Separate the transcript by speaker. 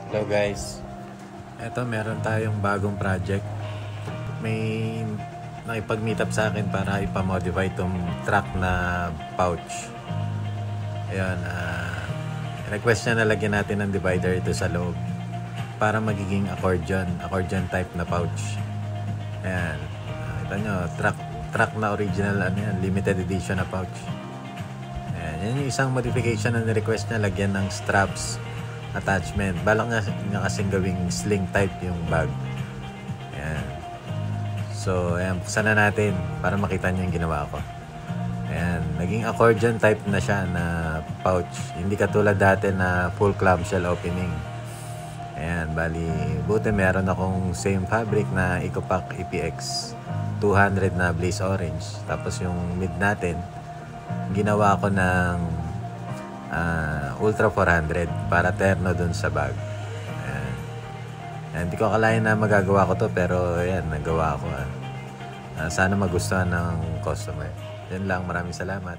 Speaker 1: Hello guys, eto meron tayong bagong project. May nakipag-meet up sa akin para ipamodify itong truck na pouch. Ayan, request niya na lagyan natin ng divider ito sa loob para magiging accordion type na pouch. Ayan, kita nyo, truck na original, limited edition na pouch. Ayan, yan yung isang modification na request niya, lagyan ng straps attachment. Balak nga kasing gawing sling type yung bag. Ayan. So, ayan, buksan na natin para makita niyo yung ginawa ko. Ayan, naging accordion type na siya na pouch. Hindi katulad dati na full clamshell opening. Ayan, bali, buti meron akong same fabric na Ecopack EPX 200 na blaze orange. Tapos yung mid natin, ginawa ko ng Ultra 400 para terno dun sa bag. Ayan. Hindi ko akalain na magagawa ko to, pero ayan, nagawa ko. Sana magustuhan ng customer. Yan lang, maraming salamat.